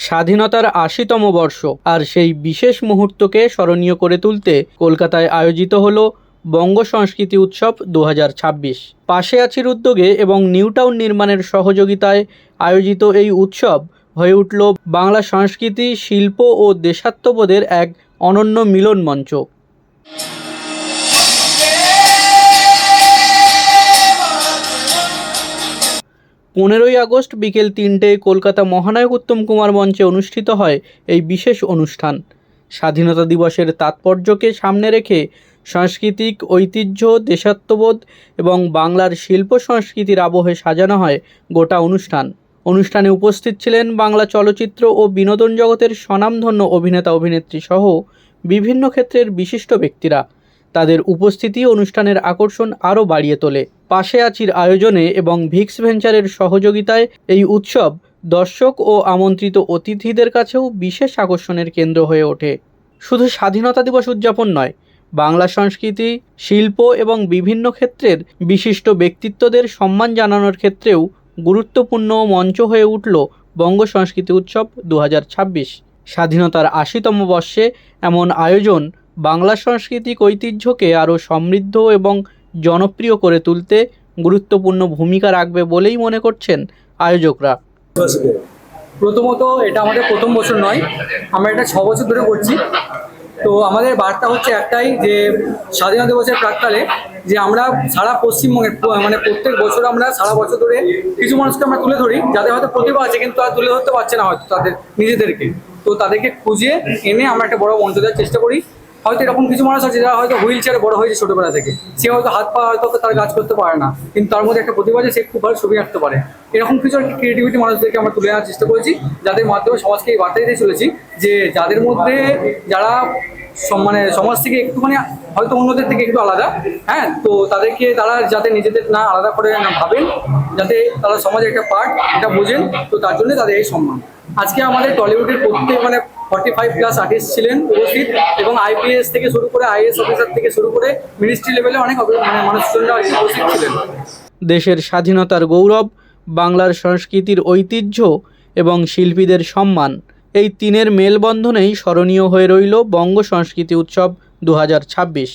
স্বাধীনতার ৮০তম বর্ষ আর সেই বিশেষ মুহূর্তকে স্মরণীয় করে তুলতে কলকাতায় আয়োজিত হলো বঙ্গ সংস্কৃতি উৎসব ২০২৬। পাশে আছির উদ্যোগে এবং নিউ টাউন নির্মাণের সহযোগিতায় আয়োজিত এই উৎসব হয়ে উঠল বাংলা সংস্কৃতি, শিল্প ও দেশাত্মবোধের এক অনন্য মিলন মঞ্চ। ১৫ই আগস্ট বিকেল ৩টেয় কলকাতা মহানায়ক উত্তম কুমার মঞ্চে অনুষ্ঠিত হয় এই বিশেষ অনুষ্ঠান। স্বাধীনতা দিবসের তাৎপর্যকে সামনে রেখে সাংস্কৃতিক ঐতিহ্য, দেশাত্মবোধ এবং বাংলার শিল্প সংস্কৃতির আবহে সাজানো হয় গোটা অনুষ্ঠান। অনুষ্ঠানে উপস্থিত ছিলেন বাংলা চলচ্চিত্র ও বিনোদন জগতের স্বনামধন্য অভিনেতা অভিনেত্রী সহ বিভিন্ন ক্ষেত্রের বিশিষ্ট ব্যক্তিরা। তাদের উপস্থিতি অনুষ্ঠানের আকর্ষণ আরও বাড়িয়ে তোলে। পাশে আছির আয়োজনে এবং ভিক্স ভেঞ্চারের সহযোগিতায় এই উৎসব দর্শক ও আমন্ত্রিত অতিথিদের কাছেও বিশেষ আকর্ষণের কেন্দ্র হয়ে ওঠে। শুধু স্বাধীনতা দিবস উদযাপন নয়, বাংলা সংস্কৃতি, শিল্প এবং বিভিন্ন ক্ষেত্রের বিশিষ্ট ব্যক্তিত্বদের সম্মান জানানোর ক্ষেত্রেও গুরুত্বপূর্ণ মঞ্চ হয়ে উঠল বঙ্গ সংস্কৃতি উৎসব ২০২৬। স্বাধীনতার ৮০তম বর্ষে এমন আয়োজন বাংলা সাংস্কৃতিক ঐতিহ্যকে আরও সমৃদ্ধ এবং জনপ্রিয় করে তুলতে গুরুত্বপূর্ণ ভূমিকা রাখবে বলেই মনে করছেন আয়োজকরা। প্রথমত এটা আমাদের প্রথম বছর নয়, আমরা এটা ৬ বছর ধরে করছি। তো আমাদের বার্তা হচ্ছে একটাই, যে স্বাধীনতা দিবসের প্রাক্কালে যে আমরা সারা পশ্চিমবঙ্গের মানে প্রত্যেক বছর আমরা সারা বছর ধরে কিছু মানুষকে আমরা তুলে ধরি যাদের হয়তো প্রতিভা আছে কিন্তু তারা তুলে ধরতে পারছে না হয়তো তাদের নিজেদেরকে। তো তাদেরকে খুঁজে এনে আমরা একটা বড় মঞ্চ দেওয়ার চেষ্টা করি। হয়তো এরকম কিছু মানুষ আছে যারা হয়তো হুইল চেয়ারে বড় হয়েছে ছোটবেলা থেকে, সে হয়তো হাত পা হয়তো তার কাজ করতে পারে না, কিন্তু তার মধ্যে একটা প্রতিভা আছে, সে খুব ভালো ছবি আঁকতে পারে। এরকম কিছু ক্রিয়েটিভিটি মানুষদেরকে আমরা তুলে আনার চেষ্টা করেছি, যাদের মাধ্যমে সমাজকে এই বার্তা দিতে চলেছি যে যাদের মধ্যে যারা মানে সমাজ থেকে একটুখানি হয়তো অন্যদের থেকে একটু আলাদা, হ্যাঁ, তো তাদেরকে তারা যাতে নিজেদের না আলাদা করে না ভাবেন, যাতে তারা সমাজের একটা পার্ট এটা বোঝেন, তো তার জন্য তাদের এই সম্মান। আজকে আমাদের টলিউডের প্রত্যেক 45+ আর্টিস্ট ছিলেন উপস্থিত, এবং IPS থেকে শুরু করে IAS অফিসার থেকে শুরু করে মিনিস্ট্রি লেভেলে অনেক মানুষজনরা উপস্থিত ছিলেন। দেশের স্বাধীনতার গৌরব, বাংলার সংস্কৃতির ঐতিহ্য এবং শিল্পীদের সম্মান, এই তিনের মেলবন্ধনেই স্মরণীয় হয়ে রইল বঙ্গ সংস্কৃতি উৎসব ২০২৬।